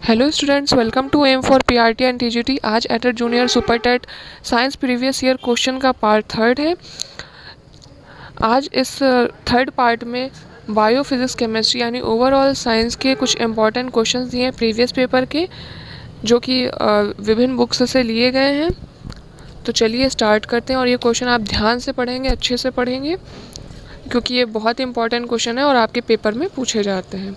Hello students, welcome to M for PRT and TGT. आज एटेड junior super TET science previous year question का part third है। आज इस थर्ड पार्ट में बायो फिजिक्स केमिस्ट्री यानी ओवरऑल साइंस के कुछ इंपॉर्टेंट क्वेश्चंस दिए हैं प्रीवियस पेपर के, जो कि विभिन्न बुक्स से लिए गए हैं। तो चलिए स्टार्ट करते हैं, और ये क्वेश्चन आप ध्यान से पढ़ेंगे, अच्छे से पढ़ेंगे, क्योंकि ये बहुत इंपॉर्टेंट क्वेश्चन है और आपके पेपर में पूछे जाते हैं।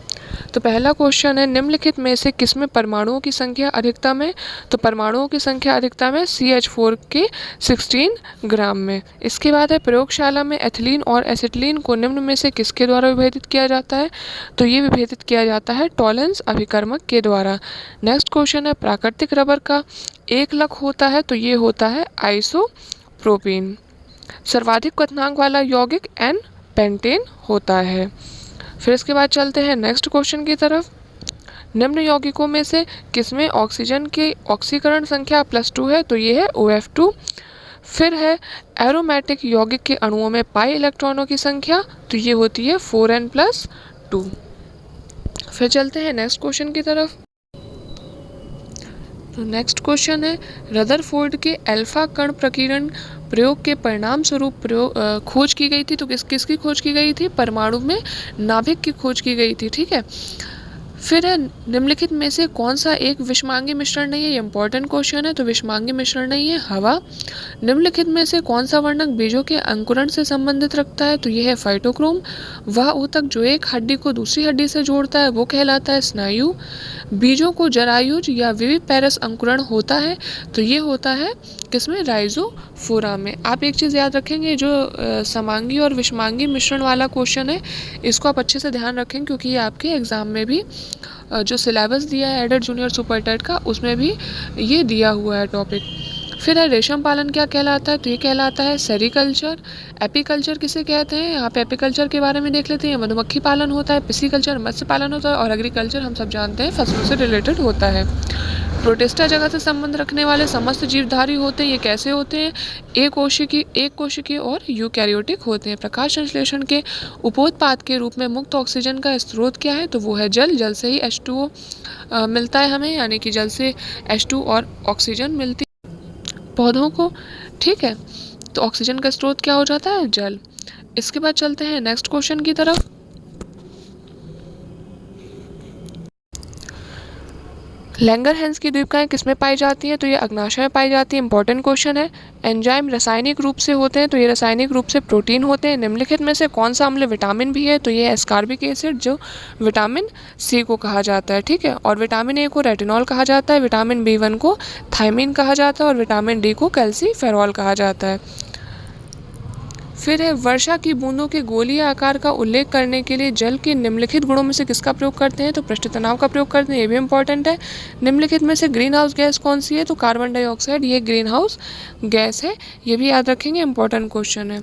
तो पहला क्वेश्चन है, निम्नलिखित में से किसमें परमाणुओं की संख्या अधिकतम है? तो परमाणुओं की संख्या अधिकतम है CH4 के 16 ग्राम में। इसके बाद है, प्रयोगशाला में एथिलीन और एसिटिलीन को निम्न में से किसके द्वारा विभेदित किया जाता है? तो ये विभेदित किया जाता है टॉलेंस अभिकर्मक के द्वारा। नेक्स्ट क्वेश्चन है, प्राकृतिक रबर का एक लक होता है, तो ये होता है आइसोप्रोपीन। सर्वाधिक क्वथनांक वाला यौगिक एन पेंटेन होता है। फिर इसके बाद चलते हैं नेक्स्ट क्वेश्चन की तरफ। निम्न यौगिकों में से किसमें ऑक्सीजन की ऑक्सीकरण संख्या +2 है? तो ये है OF2। फिर है, एरोमेटिक यौगिक के अणुओं में पाई इलेक्ट्रॉनों की संख्या, तो ये होती है 4n+2। फिर चलते हैं नेक्स्ट क्वेश्चन की तरफ। तो नेक्स्ट क्वेश्चन है, रदरफोर्ड के अल्फा कण प्रकीर्णन प्रयोग के परिणाम स्वरूप खोज की गई थी। तो किसकी खोज की गई थी? परमाणु में नाभिक की खोज की गई थी। ठीक है। फिर है, निम्नलिखित में से कौन सा एक विषमांगी मिश्रण नहीं है? ये इंपॉर्टेंट क्वेश्चन है। तो विषमांगी मिश्रण नहीं है हवा। निम्नलिखित में से कौन सा वर्णक बीजों के अंकुरण से संबंधित रखता है? तो ये है फाइटोक्रोम। वह ऊतक जो एक हड्डी को दूसरी हड्डी से जोड़ता है वो कहलाता है स्नायु। बीजों को जरायुज या विविपेरस अंकुरण होता है, तो ये होता है किसमें? राइजोफोरा में। आप एक चीज़ याद रखेंगे, जो समांगी और विषमांगी मिश्रण वाला क्वेश्चन है, इसको आप अच्छे से ध्यान रखें, क्योंकि ये आपके एग्जाम में भी जो सिलेबस दिया है एडेड जूनियर सुपर टेट का, उसमें भी ये दिया हुआ है टॉपिक। फिर है, रेशम पालन क्या कहलाता है? तो ये कहलाता है सेरिकल्चर। एपीकल्चर किसे कहते हैं? यहाँ पे एपीकल्चर के बारे में देख लेते हैं। मधुमक्खी पालन होता है, पिसीकल्चर मत्स्य पालन होता है, और एग्रीकल्चर हम सब जानते हैं फसलों से रिलेटेड होता है। प्रोटिस्टा जगत से संबंध रखने वाले समस्त जीवधारी होते हैं। ये कैसे होते हैं? एक कोशिकीय और यूकैरियोटिक होते हैं। प्रकाश संश्लेषण के उपोत्पाद के रूप में मुक्त ऑक्सीजन का स्रोत क्या है? तो वो है जल। जल से ही H2O मिलता है हमें, यानी कि जल से H2 और ऑक्सीजन मिलती पौधों को। ठीक है, तो ऑक्सीजन का स्रोत क्या हो जाता है? जल। इसके बाद चलते हैं नेक्स्ट क्वेश्चन की तरफ। लैंगरहैंस की द्वीपकाएं किसमें पाई जाती हैं? तो ये अग्नाशय में पाई जाती है। इंपॉर्टेंट क्वेश्चन है। एंजाइम रासायनिक रूप से होते हैं, तो ये रासायनिक रूप से प्रोटीन होते हैं। निम्नलिखित में से कौन सा अम्ल विटामिन भी है? तो ये एस्कॉर्बिक एसिड, जो विटामिन C को कहा जाता है। ठीक है, और विटामिन A को रेटिनॉल कहा जाता है, विटामिन B1 को थायमिन कहा जाता है, और विटामिन D को कैल्सीफेरॉल कहा जाता है। फिर है, वर्षा की बूंदों के गोलीय आकार का उल्लेख करने के लिए जल के निम्नलिखित गुणों में से किसका प्रयोग करते हैं? तो पृष्ठ तनाव का प्रयोग करते हैं। ये भी इंपॉर्टेंट है। निम्नलिखित में से ग्रीन हाउस गैस कौन सी है? तो कार्बन डाइऑक्साइड, ये ग्रीन हाउस गैस है। ये भी याद रखेंगे, इंपॉर्टेंट क्वेश्चन है।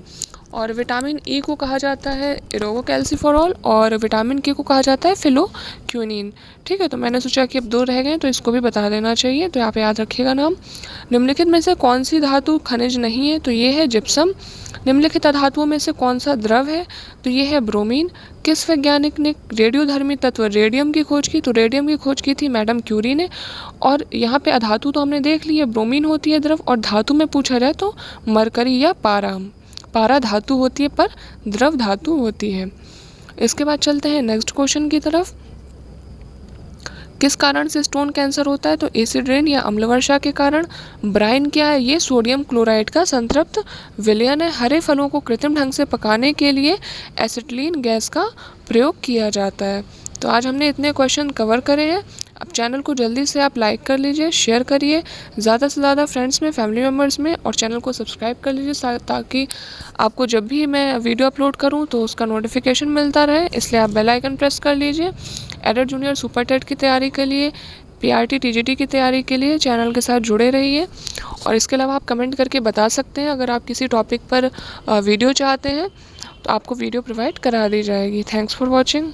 और विटामिन E को कहा जाता है इरोवोकैल्सिफेरॉल, और विटामिन K को कहा जाता है फिलोक्यूनिन। ठीक है, तो मैंने सोचा कि अब 2 रह गए, तो इसको भी बता देना चाहिए, तो यहाँ पे याद रखिएगा नाम। निम्नलिखित में से कौन सी धातु खनिज नहीं है? तो ये है जिप्सम। निम्नलिखित धातुओं में से कौन सा द्रव है? तो ये है ब्रोमीन। किस वैज्ञानिक ने रेडियोधर्मी तत्व रेडियम की खोज की? तो रेडियम की खोज की थी मैडम क्यूरी ने। और यहाँ पे अधातु तो हमने देख ली है, ब्रोमीन होती है द्रव, और धातु में पूछा जाए तो मरकरी या पारा धातु होती है, पर द्रव धातु होती है। इसके बाद चलते हैं नेक्स्ट क्वेश्चन की तरफ। किस कारण से स्टोन कैंसर होता है? तो एसिड रेन या अम्ल वर्षा के कारण। ब्राइन क्या है? ये सोडियम क्लोराइड का संतृप्त विलयन है। हरे फलों को कृत्रिम ढंग से पकाने के लिए एसिटिलीन गैस का प्रयोग किया जाता है। तो आज हमने इतने क्वेश्चन कवर करे हैं। अब चैनल को जल्दी से आप लाइक कर लीजिए, शेयर करिए ज़्यादा से ज़्यादा फ्रेंड्स में, फैमिली मेम्बर्स में, और चैनल को सब्सक्राइब कर लीजिए, ताकि आपको जब भी मैं वीडियो अपलोड करूं तो उसका नोटिफिकेशन मिलता रहे। इसलिए आप बेल आइकन प्रेस कर लीजिए। एडेड जूनियर सुपर टेट की तैयारी के लिए, पीआरटी टीजीटी की तैयारी के लिए चैनल के साथ जुड़े रहिए। और इसके अलावा आप कमेंट करके बता सकते हैं, अगर आप किसी टॉपिक पर वीडियो चाहते हैं तो आपको वीडियो प्रोवाइड करा दी जाएगी। Thanks for watching.